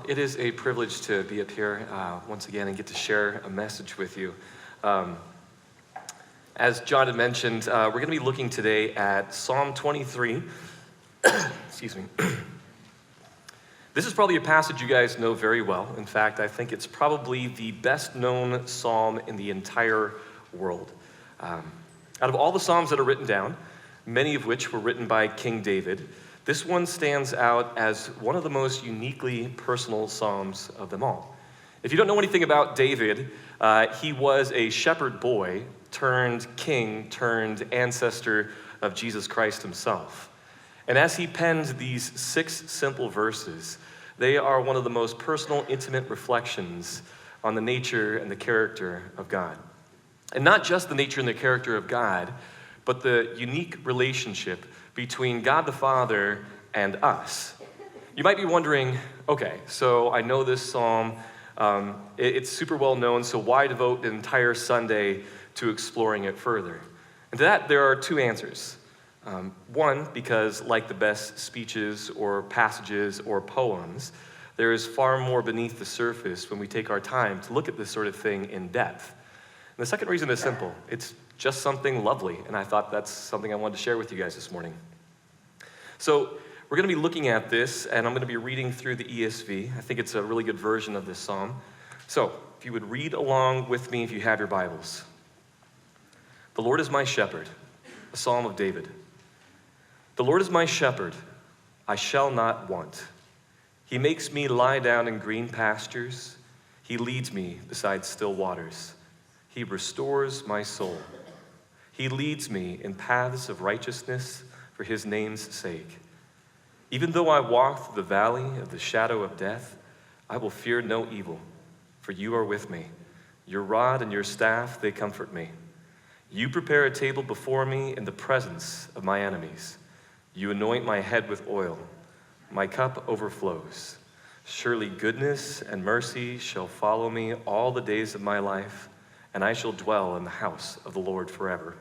It is a privilege to be up here once again and get to share a message with you. As John had mentioned, we're going to be looking today at Psalm 23. Excuse me. This is probably a passage you guys know very well. In fact, I think it's probably the best known psalm in the entire world. Out of all the psalms that are written down, many of which were written by King David, this one stands out as one of the most uniquely personal psalms of them all. If you don't know anything about David, he was a shepherd boy turned king turned ancestor of Jesus Christ himself. And as he penned these 6 simple verses, they are one of the most personal, intimate reflections on the nature and the character of God. And not just the nature and the character of God, but the unique relationship between God the Father and us. You might be wondering, okay, so I know this psalm, it's super well known, so why devote an entire Sunday to exploring it further? And to that, there are 2 answers. One, because like the best speeches or passages or poems, there is far more beneath the surface when we take our time to look at this sort of thing in depth. And the second reason is simple. It's just something lovely, and I thought that's something I wanted to share with you guys this morning. So we're going to be looking at this, and I'm going to be reading through the ESV. I think it's a really good version of this psalm. So if you would read along with me if you have your Bibles. The Lord is my shepherd, a psalm of David. The Lord is my shepherd, I shall not want. He makes me lie down in green pastures. He leads me beside still waters. He restores my soul. He leads me in paths of righteousness for his name's sake. Even though I walk through the valley of the shadow of death, I will fear no evil, for you are with me. Your rod and your staff, they comfort me. You prepare a table before me in the presence of my enemies. You anoint my head with oil. My cup overflows. Surely goodness and mercy shall follow me all the days of my life, and I shall dwell in the house of the Lord forever.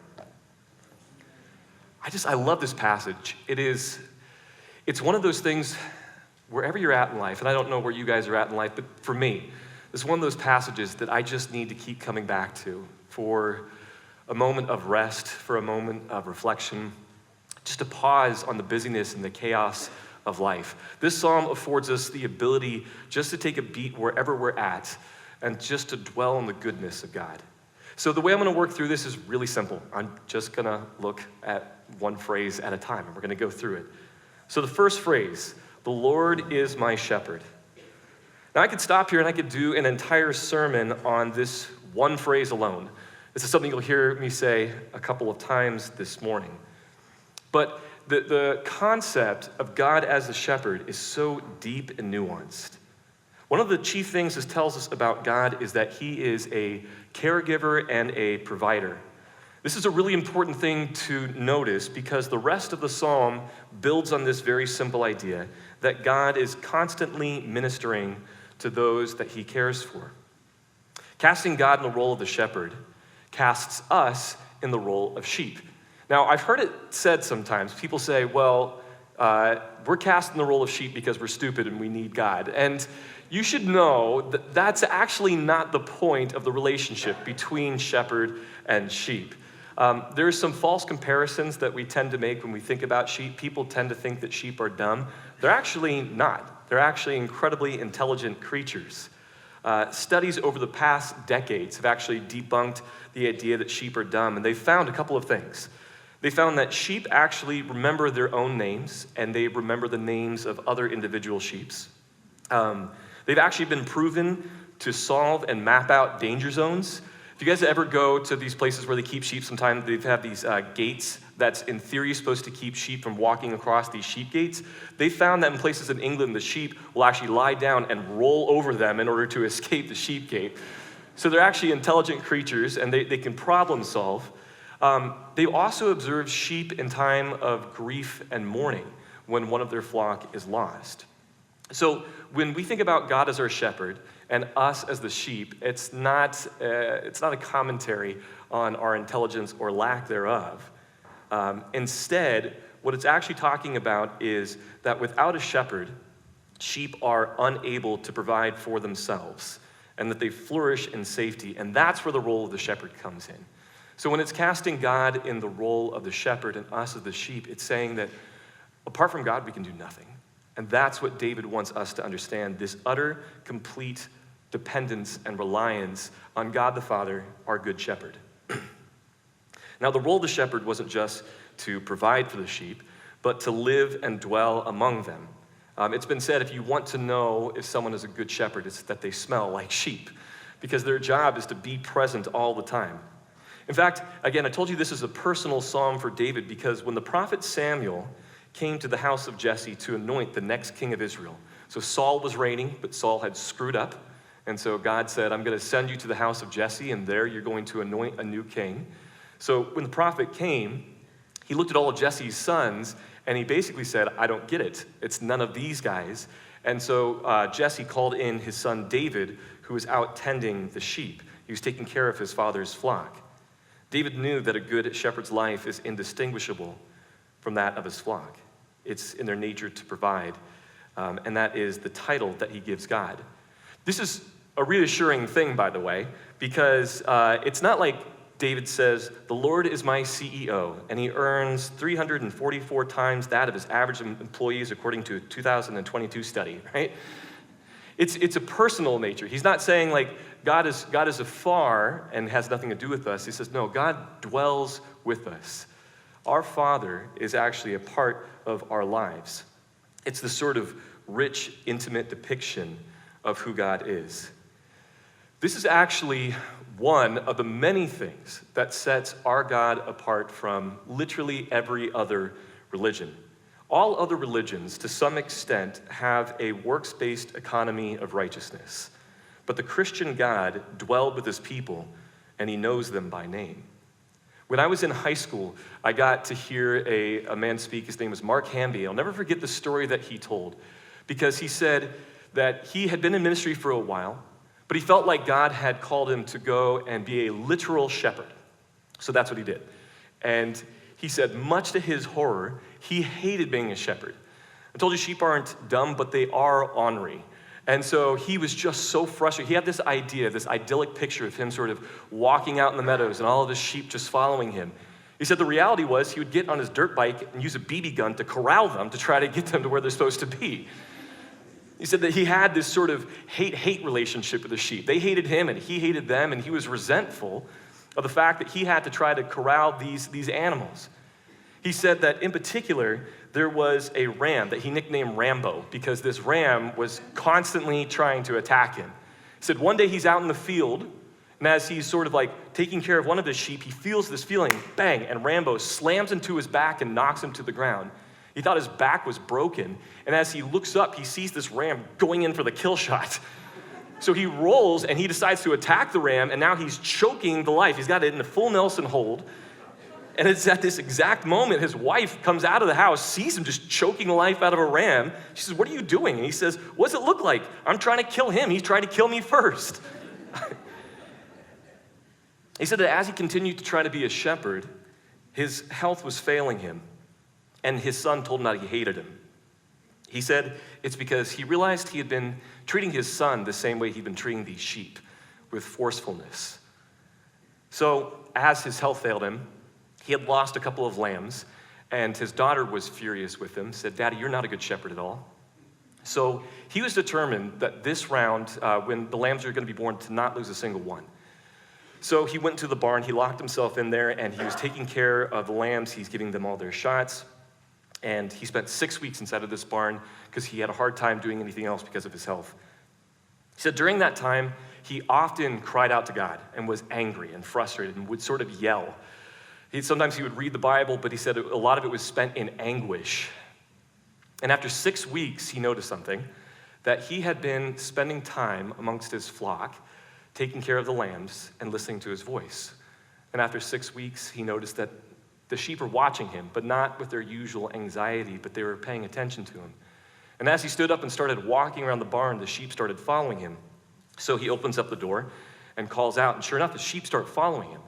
I love this passage. It's one of those things, wherever you're at in life, and I don't know where you guys are at in life, but for me, it's one of those passages that I just need to keep coming back to for a moment of rest, for a moment of reflection, just to pause on the busyness and the chaos of life. This psalm affords us the ability just to take a beat wherever we're at and just to dwell on the goodness of God. So the way I'm going to work through this is really simple. I'm just going to look at one phrase at a time, and we're going to go through it. So the first phrase, the Lord is my shepherd. Now I could stop here and I could do an entire sermon on this one phrase alone. This is something you'll hear me say a couple of times this morning. But the concept of God as a shepherd is so deep and nuanced. One of the chief things this tells us about God is that he is a caregiver and a provider. This is a really important thing to notice because the rest of the psalm builds on this very simple idea that God is constantly ministering to those that he cares for. Casting God in the role of the shepherd casts us in the role of sheep. Now, I've heard it said sometimes, people say, well, we're cast in the role of sheep because we're stupid and we need God. And you should know that that's actually not the point of the relationship between shepherd and sheep. There's some false comparisons that we tend to make when we think about sheep. People tend to think that sheep are dumb. They're actually not. They're actually incredibly intelligent creatures. Studies over the past decades have actually debunked the idea that sheep are dumb, and they found a couple of things. They found that sheep actually remember their own names, and they remember the names of other individual sheep. They've actually been proven to solve and map out danger zones. If you guys ever go to these places where they keep sheep, sometimes they have these gates that's in theory supposed to keep sheep from walking across these sheep gates. They found that in places in England, the sheep will actually lie down and roll over them in order to escape the sheep gate. So they're actually intelligent creatures, and they can problem solve. They also observe sheep in time of grief and mourning when one of their flock is lost. So when we think about God as our shepherd and us as the sheep, it's not a commentary on our intelligence or lack thereof. Instead, what it's actually talking about is that without a shepherd, sheep are unable to provide for themselves and that they flourish in safety. And that's where the role of the shepherd comes in. So when it's casting God in the role of the shepherd and us as the sheep, it's saying that apart from God, we can do nothing. And that's what David wants us to understand, this utter, complete dependence and reliance on God the Father, our good shepherd. Now, the role of the shepherd wasn't just to provide for the sheep, but to live and dwell among them. It's been said if you want to know if someone is a good shepherd, it's that they smell like sheep, because their job is to be present all the time. In fact, again, I told you this is a personal psalm for David because when the prophet Samuel came to the house of Jesse to anoint the next king of Israel, so Saul was reigning, but Saul had screwed up, and so God said, I'm going to send you to the house of Jesse, and there you're going to anoint a new king. So when the prophet came, he looked at all of Jesse's sons, and he basically said, I don't get it. It's none of these guys. And so Jesse called in his son David, who was out tending the sheep. He was taking care of his father's flock. David knew that a good shepherd's life is indistinguishable from that of his flock. It's in their nature to provide, and that is the title that he gives God. This is a reassuring thing, by the way, because it's not like David says, the Lord is my CEO, and he earns 344 times that of his average employees according to a 2022 study, right? It's a personal nature. He's not saying like God is afar and has nothing to do with us. He says, no, God dwells with us. Our Father is actually a part of our lives. It's the sort of rich, intimate depiction of who God is. This is actually one of the many things that sets our God apart from literally every other religion. All other religions, to some extent, have a works-based economy of righteousness. But the Christian God dwelled with his people, and he knows them by name. When I was in high school, I got to hear a man speak. His name was Mark Hamby. I'll never forget the story that he told, because he said that he had been in ministry for a while, but he felt like God had called him to go and be a literal shepherd. So that's what he did. And he said, much to his horror, he hated being a shepherd. I told you sheep aren't dumb, but they are ornery. And so he was just so frustrated. He had this idea, this idyllic picture of him sort of walking out in the meadows and all of his sheep just following him. He said the reality was he would get on his dirt bike and use a BB gun to corral them to try to get them to where they're supposed to be. He said that he had this sort of hate-hate relationship with the sheep. They hated him and he hated them, and he was resentful of the fact that he had to try to corral these animals. He said that in particular, there was a ram that he nicknamed Rambo because this ram was constantly trying to attack him. He said one day he's out in the field, and as he's sort of like taking care of one of his sheep, he feels this feeling, bang, and Rambo slams into his back and knocks him to the ground. He thought his back was broken, and as he looks up, he sees this ram going in for the kill shot. So he rolls, and he decides to attack the ram, and now he's choking the life. He's got it in a full Nelson hold, and it's at this exact moment his wife comes out of the house, sees him just choking the life out of a ram. She says, what are you doing? And he says, what does it look like? I'm trying to kill him. He's trying to kill me first. He said that as he continued to try to be a shepherd, his health was failing him. And his son told him that he hated him. He said it's because he realized he had been treating his son the same way he'd been treating these sheep, with forcefulness. So as his health failed him, he had lost a couple of lambs, and his daughter was furious with him, said, Daddy, you're not a good shepherd at all. So he was determined that this round, when the lambs were going to be born, to not lose a single one. So he went to the barn, he locked himself in there, and he was taking care of the lambs. He's giving them all their shots. And he spent 6 weeks inside of this barn because he had a hard time doing anything else because of his health. He said during that time, he often cried out to God and was angry and frustrated and would sort of yell. Sometimes he would read the Bible, but he said a lot of it was spent in anguish. And after 6 weeks, he noticed something, that he had been spending time amongst his flock, taking care of the lambs and listening to his voice. And after 6 weeks, he noticed that the sheep were watching him, but not with their usual anxiety, but they were paying attention to him. And as he stood up and started walking around the barn, the sheep started following him. So he opens up the door and calls out, and sure enough, the sheep start following him.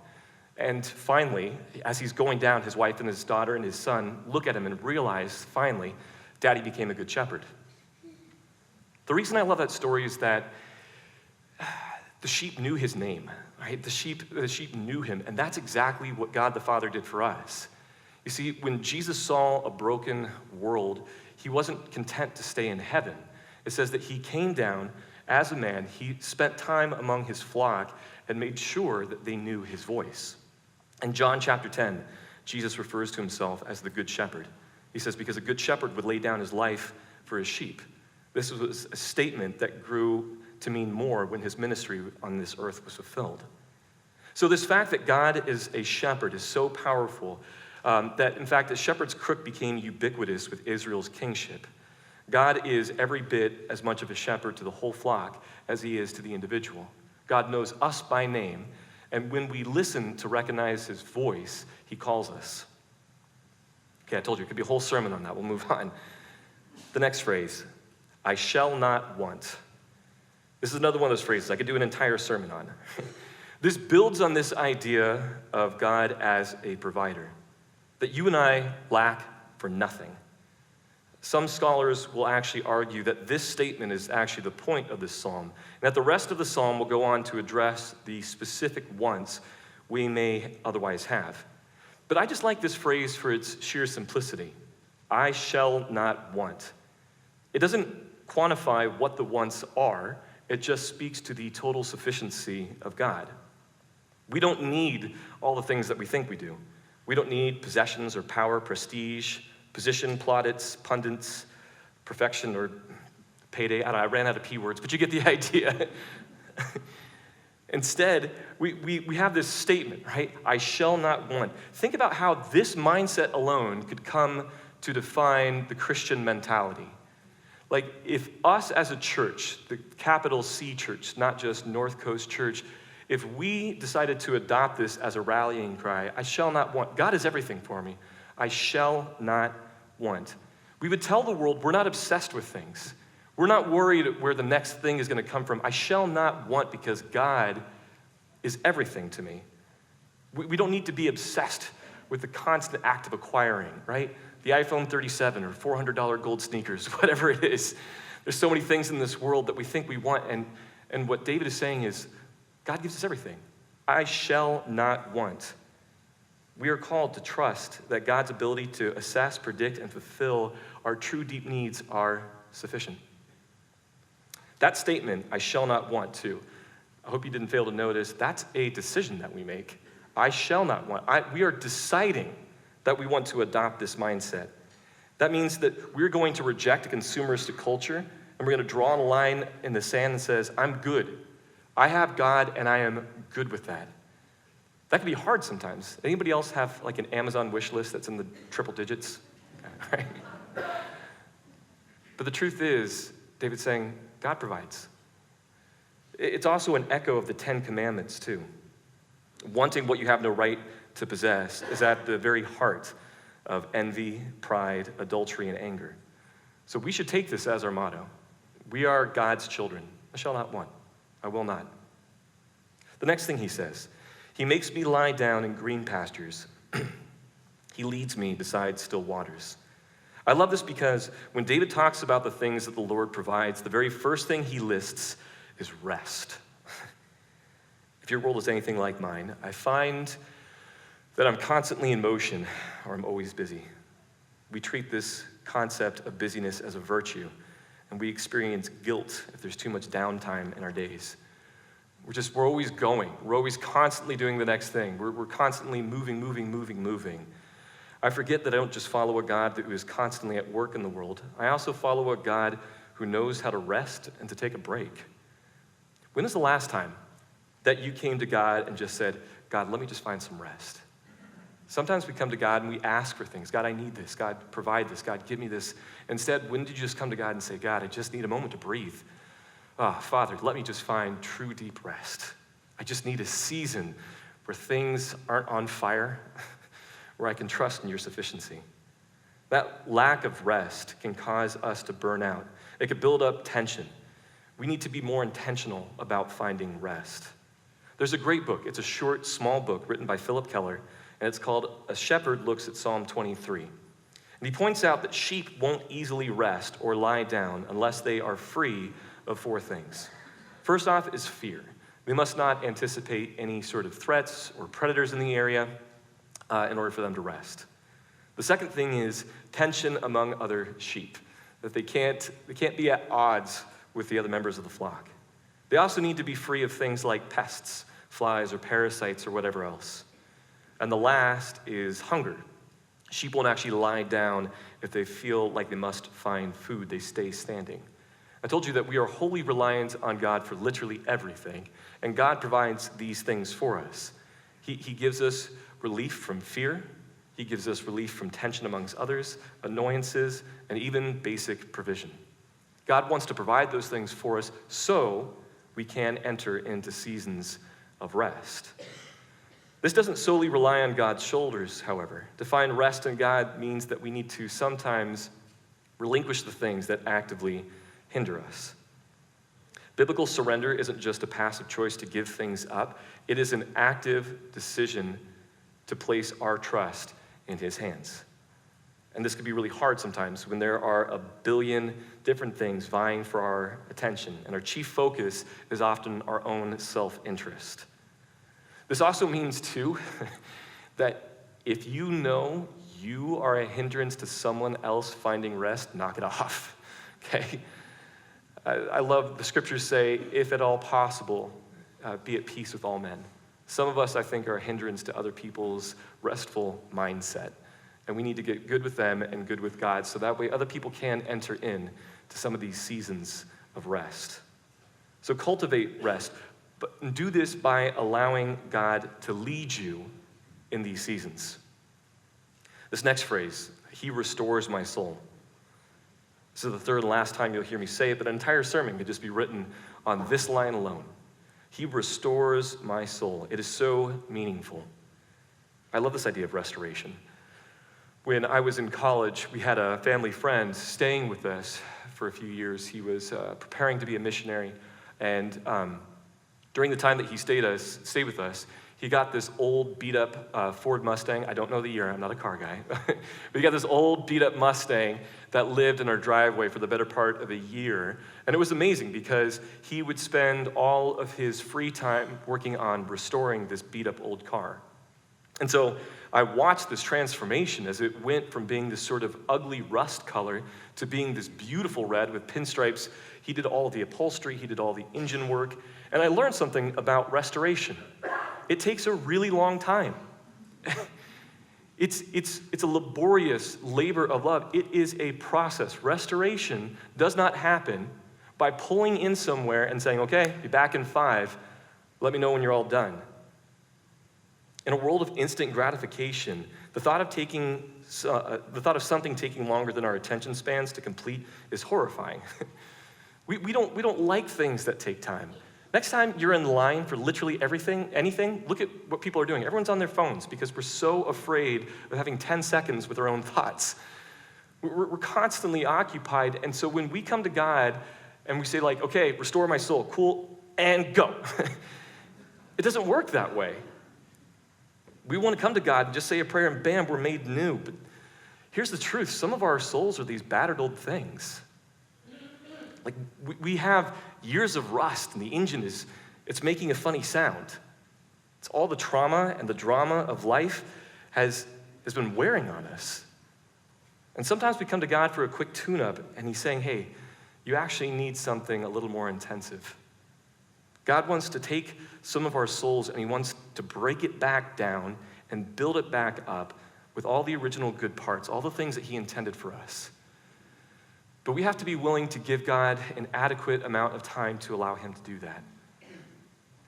And finally, as he's going down, his wife and his daughter and his son look at him and realize, finally, Daddy became a good shepherd. The reason I love that story is that the sheep knew his name, right? The sheep knew him, and that's exactly what God the Father did for us. You see, when Jesus saw a broken world, he wasn't content to stay in heaven. It says that he came down as a man, he spent time among his flock and made sure that they knew his voice. In John chapter 10, Jesus refers to himself as the good shepherd. He says, because a good shepherd would lay down his life for his sheep. This was a statement that grew to mean more when his ministry on this earth was fulfilled. So this fact that God is a shepherd is so powerful that, in fact, the shepherd's crook became ubiquitous with Israel's kingship. God is every bit as much of a shepherd to the whole flock as he is to the individual. God knows us by name, and when we listen to recognize his voice, he calls us. Okay, I told you, it could be a whole sermon on that. We'll move on. The next phrase, I shall not want. This is another one of those phrases I could do an entire sermon on. This builds on this idea of God as a provider, that you and I lack for nothing. Some scholars will actually argue that this statement is actually the point of this psalm, and that the rest of the psalm will go on to address the specific wants we may otherwise have. But I just like this phrase for its sheer simplicity. I shall not want. It doesn't quantify what the wants are, it just speaks to the total sufficiency of God. We don't need all the things that we think we do. We don't need possessions or power, prestige, position, plaudits, pundits, perfection, or payday. I ran out of P words, but you get the idea. Instead, we have this statement, right? I shall not want. Think about how this mindset alone could come to define the Christian mentality. Like, if us as a church, the capital C church, not just North Coast Church, if we decided to adopt this as a rallying cry, I shall not want. God is everything for me. I shall not want. We would tell the world we're not obsessed with things. We're not worried where the next thing is going to come from. I shall not want because God is everything to me. We don't need to be obsessed with the constant act of acquiring, right? The iPhone 37 or $400 gold sneakers, whatever it is. There's so many things in this world that we think we want, and what David is saying is, God gives us everything. I shall not want. We are called to trust that God's ability to assess, predict, and fulfill our true deep needs are sufficient. That statement, I shall not want to, I hope you didn't fail to notice, that's a decision that we make. I shall not want. We are deciding that we want to adopt this mindset. That means that we're going to reject a consumeristic culture, and we're going to draw a line in the sand that says, I'm good. I have God, and I am good with that. That can be hard sometimes. Anybody else have like an Amazon wish list that's in the triple digits? Right? But the truth is, David's saying, God provides. It's also an echo of the 10 Commandments, too. Wanting what you have no right to possess is at the very heart of envy, pride, adultery, and anger. So we should take this as our motto. We are God's children. I shall not want. I will not. The next thing he says, he makes me lie down in green pastures. He leads me beside still waters. I love this because when David talks about the things that the Lord provides, the very first thing he lists is rest. If your world is anything like mine, I find that I'm constantly in motion or I'm always busy. We treat this concept of busyness as a virtue, and we experience guilt if there's too much downtime in our days. We're always going. We're always constantly doing the next thing. We're constantly moving. I forget that I don't just follow a God who is constantly at work in the world. I also follow a God who knows how to rest and to take a break. When is the last time that you came to God and just said, God, let me just find some rest? Sometimes we come to God and we ask for things. God, I need this. God, provide this. God, give me this. Instead, when did you just come to God and say, God, I just need a moment to breathe? Father, let me just find true deep rest. I just need a season where things aren't on fire, where I can trust in your sufficiency. That lack of rest can cause us to burn out. It could build up tension. We need to be more intentional about finding rest. There's a great book. It's a short, small book written by Philip Keller, and it's called A Shepherd Looks at Psalm 23. And he points out that sheep won't easily rest or lie down unless they are free of four things. First off is fear. They must not anticipate any sort of threats or predators in the area in order for them to rest. The second thing is tension among other sheep, that they can't be at odds with the other members of the flock. They also need to be free of things like pests, flies, or parasites, or whatever else. And the last is hunger. Sheep won't actually lie down if they feel like they must find food. They stay standing. I told you that we are wholly reliant on God for literally everything, and God provides these things for us. He gives us relief from fear. He gives us relief from tension amongst others, annoyances, and even basic provision. God wants to provide those things for us so we can enter into seasons of rest. This doesn't solely rely on God's shoulders, however. To find rest in God means that we need to sometimes relinquish the things that actively hinder us. Biblical surrender isn't just a passive choice to give things up. It is an active decision to place our trust in his hands. And this can be really hard sometimes when there are a billion different things vying for our attention, and our chief focus is often our own self-interest. This also means, too, that if you know you are a hindrance to someone else finding rest, knock it off, okay? I love the scriptures say, if at all possible, be at peace with all men. Some of us, I think, are a hindrance to other people's restful mindset. And we need to get good with them and good with God so that way other people can enter in to some of these seasons of rest. So cultivate rest, but do this by allowing God to lead you in these seasons. This next phrase, he restores my soul. This is the third and last time you'll hear me say it, but an entire sermon could just be written on this line alone. He restores my soul. It is so meaningful. I love this idea of restoration. When I was in college, we had a family friend staying with us for a few years. He was preparing to be a missionary, and during the time that he stayed with us, he got this old beat-up Ford Mustang. I don't know the year, I'm not a car guy. But he got this old beat-up Mustang that lived in our driveway for the better part of a year. And it was amazing because he would spend all of his free time working on restoring this beat-up old car. And so I watched this transformation as it went from being this sort of ugly rust color to being this beautiful red with pinstripes. He did all the upholstery, he did all the engine work, and I learned something about restoration. It takes a really long time. It's a laborious labor of love. It is a process. Restoration does not happen by pulling in somewhere and saying, okay, be back in 5, let me know when you're all done. In a world of instant gratification, the thought of something taking longer than our attention spans to complete is horrifying. We don't like things that take time. Next time you're in line for literally anything, look at what people are doing. Everyone's on their phones because we're so afraid of having 10 seconds with our own thoughts. We're constantly occupied, and so when we come to God and we say like, okay, restore my soul, cool, and go. It doesn't work that way. We want to come to God and just say a prayer and bam, we're made new. But here's the truth. Some of our souls are these battered old things. Like we have years of rust and the engine it's making a funny sound. It's all the trauma and the drama of life has been wearing on us. And sometimes we come to God for a quick tune-up and he's saying, hey, you actually need something a little more intensive. God wants to take some of our souls and he wants to break it back down and build it back up with all the original good parts, all the things that he intended for us. But we have to be willing to give God an adequate amount of time to allow him to do that.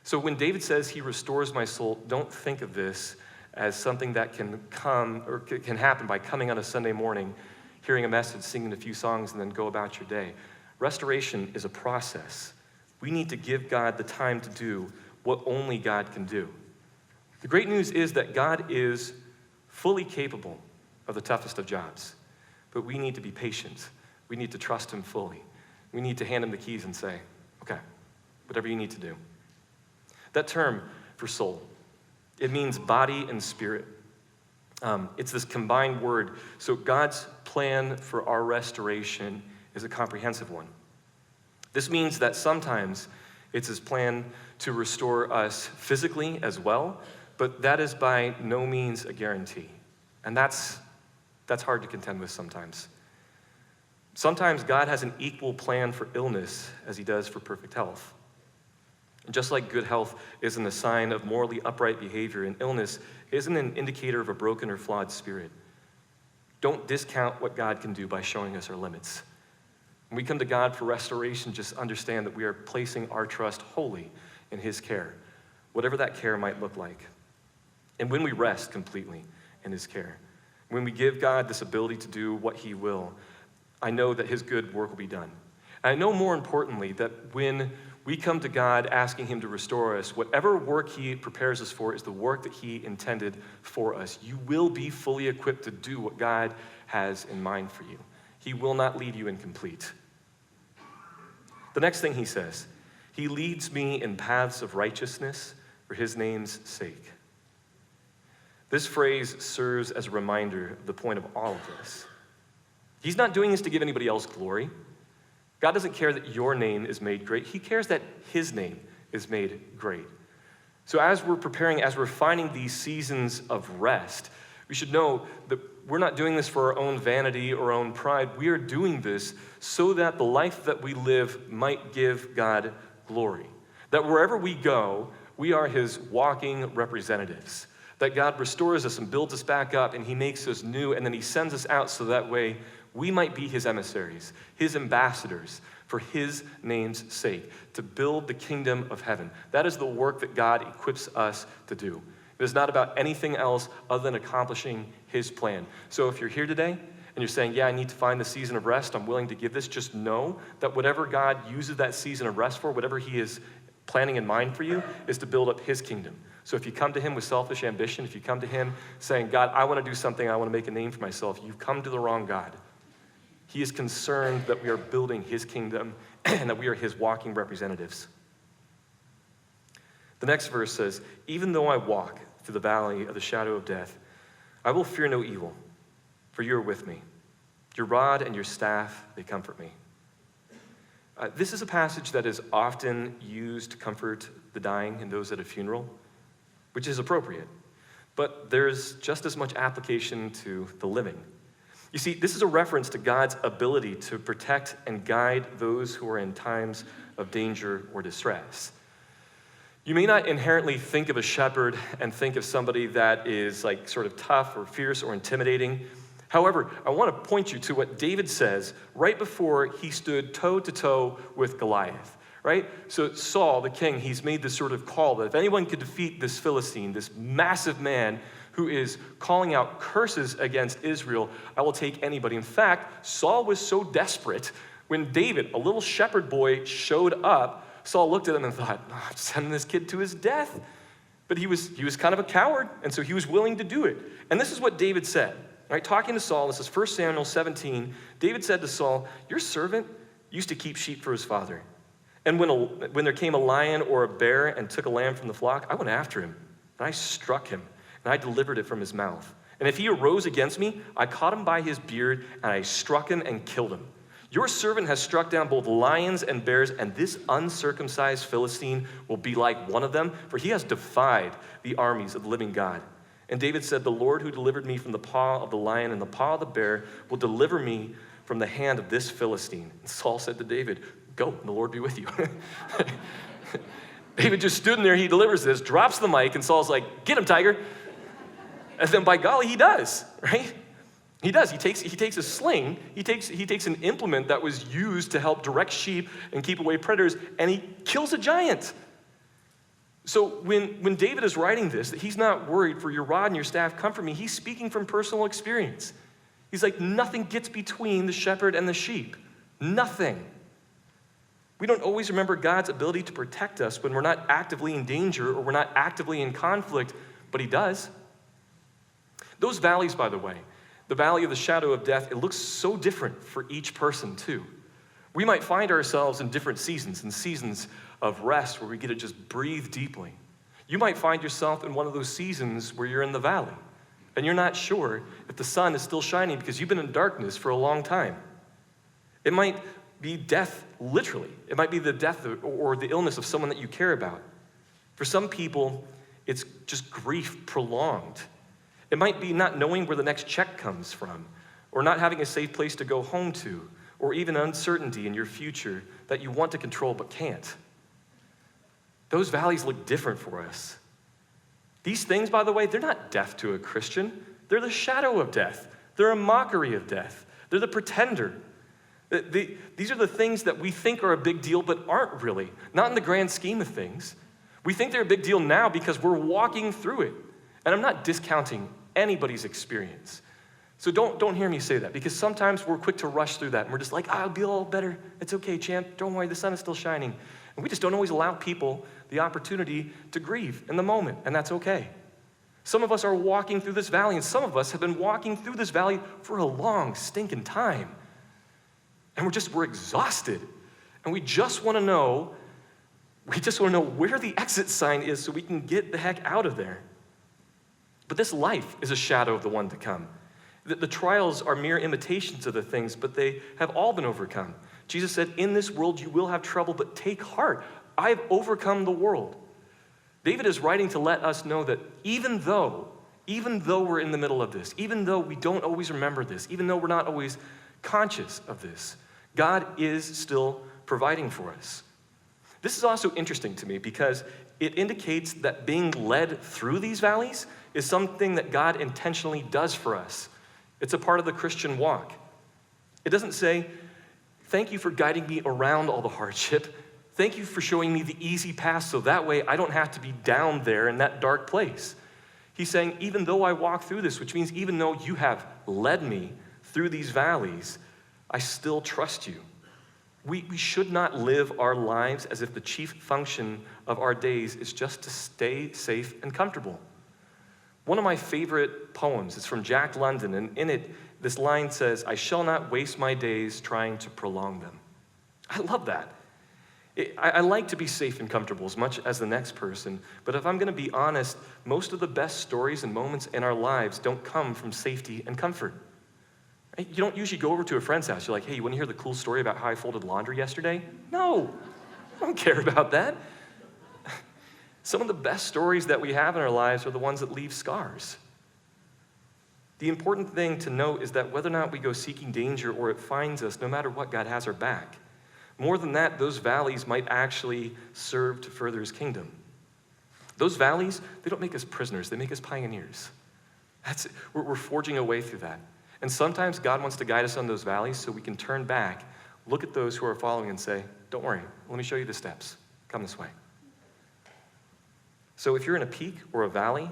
So when David says he restores my soul, don't think of this as something that can come or can happen by coming on a Sunday morning, hearing a message, singing a few songs, and then go about your day. Restoration is a process. We need to give God the time to do what only God can do. The great news is that God is fully capable of the toughest of jobs, but we need to be patient. We need to trust him fully. We need to hand him the keys and say, okay, whatever you need to do. That term for soul, it means body and spirit. It's this combined word. So God's plan for our restoration is a comprehensive one. This means that sometimes it's his plan to restore us physically as well, but that is by no means a guarantee. And that's hard to contend with sometimes. Sometimes God has an equal plan for illness as he does for perfect health. And just like good health isn't a sign of morally upright behavior, and illness isn't an indicator of a broken or flawed spirit. Don't discount what God can do by showing us our limits. When we come to God for restoration, just understand that we are placing our trust wholly in his care, whatever that care might look like. And when we rest completely in his care, when we give God this ability to do what he will, I know that his good work will be done. And I know more importantly that when we come to God asking him to restore us, whatever work he prepares us for is the work that he intended for us. You will be fully equipped to do what God has in mind for you. He will not leave you incomplete. The next thing he says, he leads me in paths of righteousness for his name's sake. This phrase serves as a reminder of the point of all of this. He's not doing this to give anybody else glory. God doesn't care that your name is made great. He cares that his name is made great. So as we're preparing, as we're finding these seasons of rest, we should know that we're not doing this for our own vanity or our own pride. We are doing this so that the life that we live might give God glory. That wherever we go, we are his walking representatives. That God restores us and builds us back up, and he makes us new, and then he sends us out so that way we might be his emissaries, his ambassadors, for his name's sake, to build the kingdom of heaven. That is the work that God equips us to do. It is not about anything else other than accomplishing his plan. So if you're here today and you're saying, yeah, I need to find the season of rest, I'm willing to give this, just know that whatever God uses that season of rest for, whatever he is planning in mind for you, is to build up his kingdom. So if you come to him with selfish ambition, if you come to him saying, God, I want to do something, I want to make a name for myself, you've come to the wrong God. He is concerned that we are building his kingdom and that we are his walking representatives. The next verse says, even though I walk through the valley of the shadow of death, I will fear no evil, for you are with me. Your rod and your staff, they comfort me. This is a passage that is often used to comfort the dying and those at a funeral, which is appropriate. But there's just as much application to the living. You see, this is a reference to God's ability to protect and guide those who are in times of danger or distress. You may not inherently think of a shepherd and think of somebody that is like sort of tough or fierce or intimidating. However, I want to point you to what David says right before he stood toe to toe with Goliath, right? So Saul, the king, he's made this sort of call that if anyone could defeat this Philistine, this massive man who is calling out curses against Israel, I will take anybody. In fact, Saul was so desperate, when David, a little shepherd boy, showed up, Saul looked at him and thought, I'm sending this kid to his death. But he was kind of a coward, and so he was willing to do it. And this is what David said, right? Talking to Saul, this is 1 Samuel 17, David said to Saul, your servant used to keep sheep for his father. And when there came a lion or a bear and took a lamb from the flock, I went after him, and I struck him, and I delivered it from his mouth. And if he arose against me, I caught him by his beard, and I struck him and killed him. Your servant has struck down both lions and bears, and this uncircumcised Philistine will be like one of them, for he has defied the armies of the living God. And David said, the Lord who delivered me from the paw of the lion and the paw of the bear will deliver me from the hand of this Philistine. And Saul said to David, go, and the Lord be with you. David just stood in there, he delivers this, drops the mic, and Saul's like, get him, tiger. And then by golly, he does, right? He does. He takes a sling, he takes an implement that was used to help direct sheep and keep away predators, and he kills a giant. So when David is writing this, that he's not worried for your rod and your staff comfort me, he's speaking from personal experience. He's like, nothing gets between the shepherd and the sheep. Nothing. We don't always remember God's ability to protect us when we're not actively in danger or we're not actively in conflict, but he does. Those valleys, by the way, the valley of the shadow of death, it looks so different for each person too. We might find ourselves in different seasons, in seasons of rest where we get to just breathe deeply. You might find yourself in one of those seasons where you're in the valley, and you're not sure if the sun is still shining because you've been in darkness for a long time. It might be death, literally. It might be the death or the illness of someone that you care about. For some people, it's just grief prolonged. It might be not knowing where the next check comes from, or not having a safe place to go home to, or even uncertainty in your future that you want to control but can't. Those valleys look different for us. These things, by the way, they're not death to a Christian. They're the shadow of death. They're a mockery of death. They're the pretender. These are the things that we think are a big deal but aren't really, not in the grand scheme of things. We think they're a big deal now because we're walking through it. And I'm not discounting anybody's experience. So don't hear me say that, because sometimes we're quick to rush through that and we're just like, I'll be all better. It's okay, champ. Don't worry, the sun is still shining. And we just don't always allow people the opportunity to grieve in the moment, and that's okay. Some of us are walking through this valley, and some of us have been walking through this valley for a long stinking time. And we're exhausted. And we just want to know where the exit sign is so we can get the heck out of there. But this life is a shadow of the one to come. The trials are mere imitations of the things, but they have all been overcome. Jesus said, in this world you will have trouble, but take heart. I've overcome the world. David is writing to let us know that even though we're in the middle of this, even though we don't always remember this, even though we're not always conscious of this, God is still providing for us. This is also interesting to me because it indicates that being led through these valleys is something that God intentionally does for us. It's a part of the Christian walk. It doesn't say, thank you for guiding me around all the hardship. Thank you for showing me the easy path so that way I don't have to be down there in that dark place. He's saying, even though I walk through this, which means even though you have led me through these valleys, I still trust you. We should not live our lives as if the chief function of our days is just to stay safe and comfortable. One of my favorite poems is from Jack London, and in it, this line says, I shall not waste my days trying to prolong them. I love that. I like to be safe and comfortable as much as the next person, but if I'm going to be honest, most of the best stories and moments in our lives don't come from safety and comfort. You don't usually go over to a friend's house. You're like, hey, you want to hear the cool story about how I folded laundry yesterday? No, I don't care about that. Some of the best stories that we have in our lives are the ones that leave scars. The important thing to note is that whether or not we go seeking danger or it finds us, no matter what, God has our back. More than that, those valleys might actually serve to further his kingdom. Those valleys, they don't make us prisoners, they make us pioneers. We're forging a way through that. And sometimes God wants to guide us on those valleys so we can turn back, look at those who are following and say, don't worry, let me show you the steps. Come this way. So if you're in a peak or a valley,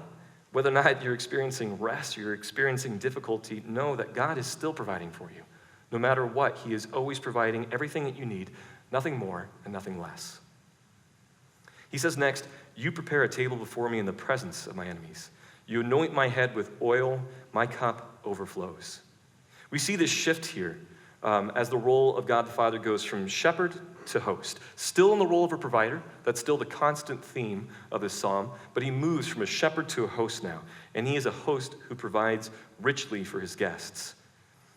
whether or not you're experiencing rest or you're experiencing difficulty, know that God is still providing for you. No matter what, he is always providing everything that you need, nothing more and nothing less. He says next, you prepare a table before me in the presence of my enemies. You anoint my head with oil, my cup overflows. We see this shift here as the role of God the Father goes from shepherd to host. Still in the role of a provider, that's still the constant theme of this psalm, but he moves from a shepherd to a host now, and he is a host who provides richly for his guests.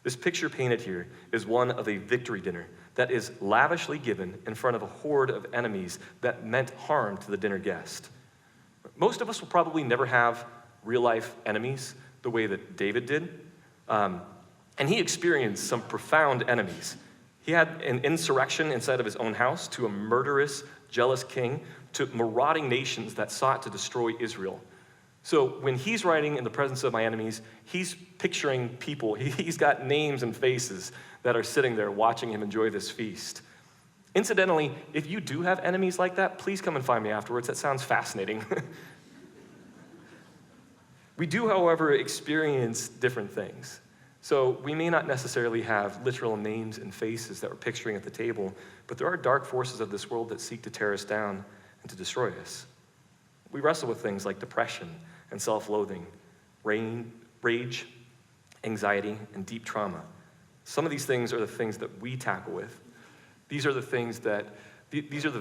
This picture painted here is one of a victory dinner that is lavishly given in front of a horde of enemies that meant harm to the dinner guest. Most of us will probably never have real-life enemies the way that David did, and he experienced some profound enemies. He had an insurrection inside of his own house to a murderous, jealous king, to marauding nations that sought to destroy Israel. So when he's writing in the presence of my enemies, he's picturing people. He's got names and faces that are sitting there watching him enjoy this feast. Incidentally, if you do have enemies like that, please come and find me afterwards. That sounds fascinating. We do, however, experience different things. So we may not necessarily have literal names and faces that we're picturing at the table, but there are dark forces of this world that seek to tear us down and to destroy us. We wrestle with things like depression and self-loathing, rage, anxiety, and deep trauma. Some of these things are the things that we tackle with. These are the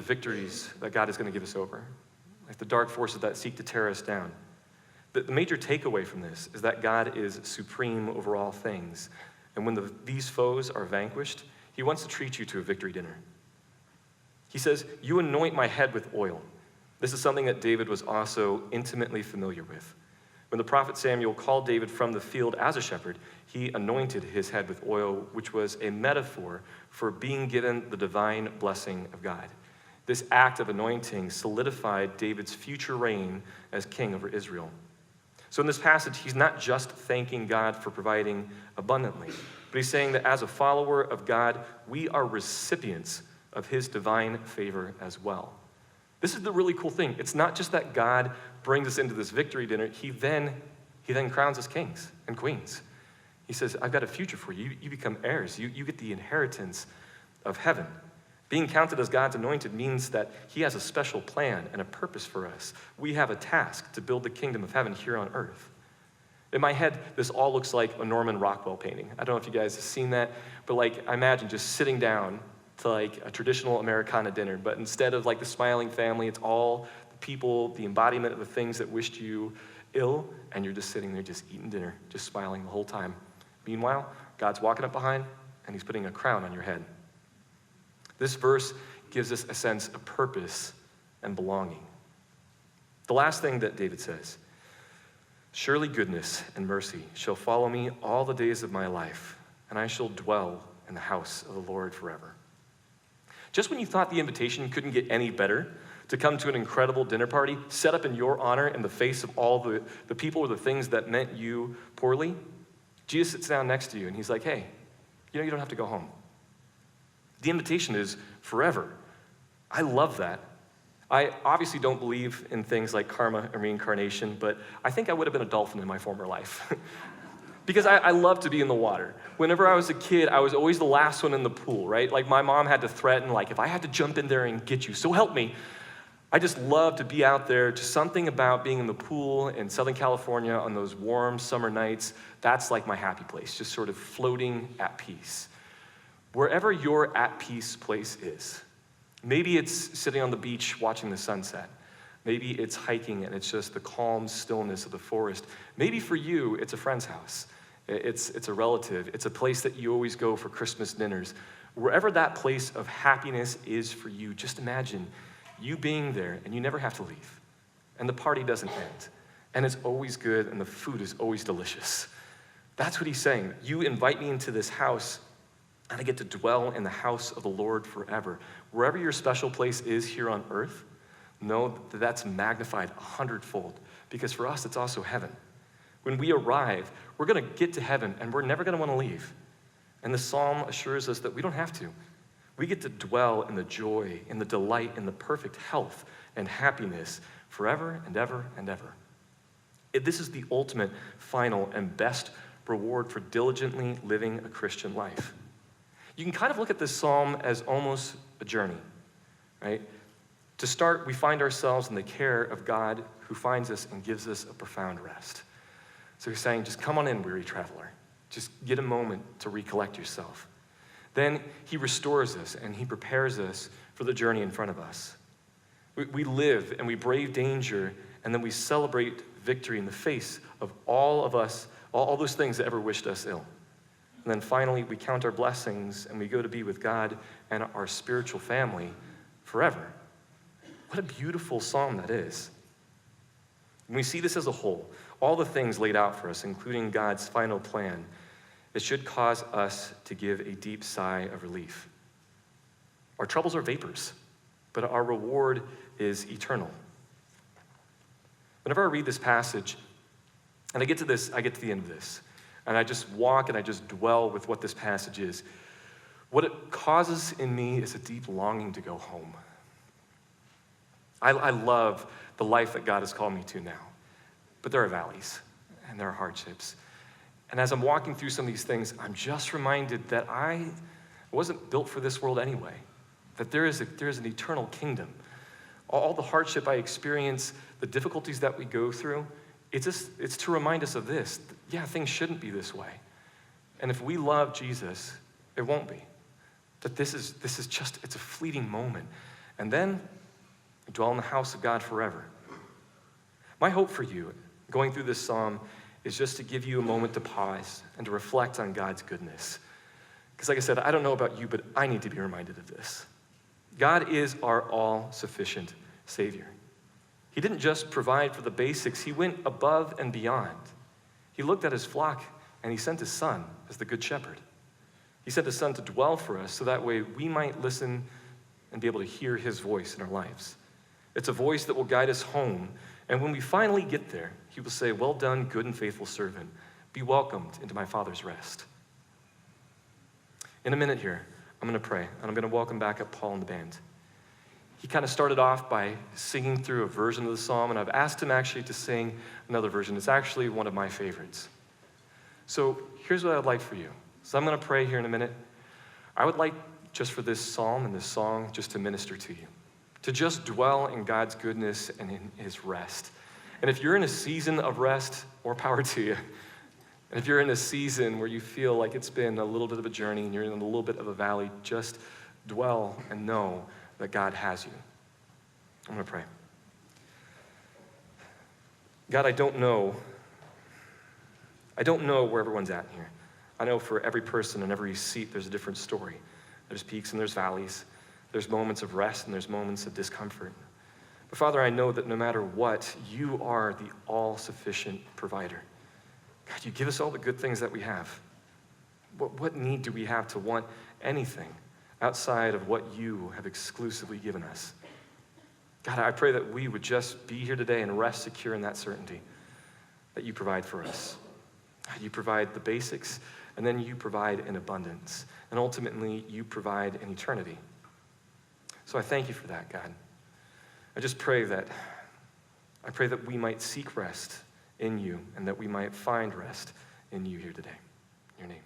victories that God is going to give us over, like the dark forces that seek to tear us down. The major takeaway from this is that God is supreme over all things. And when these foes are vanquished, he wants to treat you to a victory dinner. He says, "You anoint my head with oil." This is something that David was also intimately familiar with. When the prophet Samuel called David from the field as a shepherd, he anointed his head with oil, which was a metaphor for being given the divine blessing of God. This act of anointing solidified David's future reign as king over Israel. So in this passage, he's not just thanking God for providing abundantly, but he's saying that as a follower of God, we are recipients of his divine favor as well. This is the really cool thing. It's not just that God brings us into this victory dinner, he then crowns us kings and queens. He says, "I've got a future for you. You become heirs. You get the inheritance of heaven." Being counted as God's anointed means that he has a special plan and a purpose for us. We have a task to build the kingdom of heaven here on earth. In my head, this all looks like a Norman Rockwell painting. I don't know if you guys have seen that, but I imagine just sitting down to a traditional Americana dinner, but instead of the smiling family, it's all the people, the embodiment of the things that wished you ill, and you're just sitting there just eating dinner, just smiling the whole time. Meanwhile, God's walking up behind, and he's putting a crown on your head. This verse gives us a sense of purpose and belonging. The last thing that David says, "Surely goodness and mercy shall follow me all the days of my life, and I shall dwell in the house of the Lord forever." Just when you thought the invitation couldn't get any better to come to an incredible dinner party set up in your honor in the face of all the people or the things that meant you poorly, Jesus sits down next to you and he's like, "Hey, you don't have to go home." The invitation is forever. I love that. I obviously don't believe in things like karma and reincarnation, but I think I would have been a dolphin in my former life. Because I love to be in the water. Whenever I was a kid, I was always the last one in the pool, right? My mom had to threaten, if I had to jump in there and get you, so help me. I just love to be out there. Just something about being in the pool in Southern California on those warm summer nights, that's my happy place, just sort of floating at peace. Wherever your at peace place is, maybe it's sitting on the beach watching the sunset. Maybe it's hiking and it's just the calm stillness of the forest. Maybe for you, it's a friend's house. It's a relative. It's a place that you always go for Christmas dinners. Wherever that place of happiness is for you, just imagine you being there and you never have to leave. And the party doesn't end. And it's always good and the food is always delicious. That's what he's saying. You invite me into this house and I get to dwell in the house of the Lord forever. Wherever your special place is here on earth, know that that's magnified 100-fold, because for us, it's also heaven. When we arrive, we're going to get to heaven, and we're never going to want to leave. And the psalm assures us that we don't have to. We get to dwell in the joy, in the delight, in the perfect health and happiness forever and ever and ever. This is the ultimate, final, and best reward for diligently living a Christian life. You can kind of look at this psalm as almost a journey, right? To start, we find ourselves in the care of God who finds us and gives us a profound rest. So he's saying, just come on in, weary traveler. Just get a moment to recollect yourself. Then he restores us and he prepares us for the journey in front of us. We live and we brave danger, and then we celebrate victory in the face of all of us, all those things that ever wished us ill. And then finally, we count our blessings and we go to be with God and our spiritual family forever. What a beautiful psalm that is. When we see this as a whole, all the things laid out for us, including God's final plan, it should cause us to give a deep sigh of relief. Our troubles are vapors, but our reward is eternal. Whenever I read this passage, and I get to the end of this, and I just walk and I just dwell with what this passage is, what it causes in me is a deep longing to go home. I love the life that God has called me to now, but there are valleys and there are hardships. And as I'm walking through some of these things, I'm just reminded that I wasn't built for this world anyway, that there is an eternal kingdom. All the hardship I experience, the difficulties that we go through, it's to remind us of this. Yeah, things shouldn't be this way. And if we love Jesus, it won't be. That this is just, it's a fleeting moment. And then we dwell in the house of God forever. My hope for you, going through this psalm is just to give you a moment to pause and to reflect on God's goodness. Because like I said, I don't know about you, but I need to be reminded of this. God is our all-sufficient Savior. He didn't just provide for the basics. He went above and beyond. He looked at his flock and he sent his son as the good shepherd. He sent his son to dwell for us so that way we might listen and be able to hear his voice in our lives. It's a voice that will guide us home. And when we finally get there, he will say, "Well done, good and faithful servant. Be welcomed into my Father's rest." In a minute here, I'm going to pray, and I'm going to welcome back up Paul and the band. He kind of started off by singing through a version of the psalm, and I've asked him actually to sing another version. It's actually one of my favorites. So here's what I'd like for you. So I'm going to pray here in a minute. I would like just for this psalm and this song just to minister to you, to just dwell in God's goodness and in his rest. And if you're in a season of rest, more power to you. And if you're in a season where you feel like it's been a little bit of a journey and you're in a little bit of a valley, just dwell and know that God has you. I'm going to pray. God, I don't know where everyone's at here. I know for every person and every seat, there's a different story. There's peaks and there's valleys. There's moments of rest and there's moments of discomfort. But Father, I know that no matter what, you are the all-sufficient provider. God, you give us all the good things that we have. What need do we have to want anything outside of what you have exclusively given us? God, I pray that we would just be here today and rest secure in that certainty that you provide for us. God, you provide the basics, and then you provide in abundance. And ultimately, you provide in eternity. So I thank you for that, God. I pray that we might seek rest in you and that we might find rest in you here today. In your name.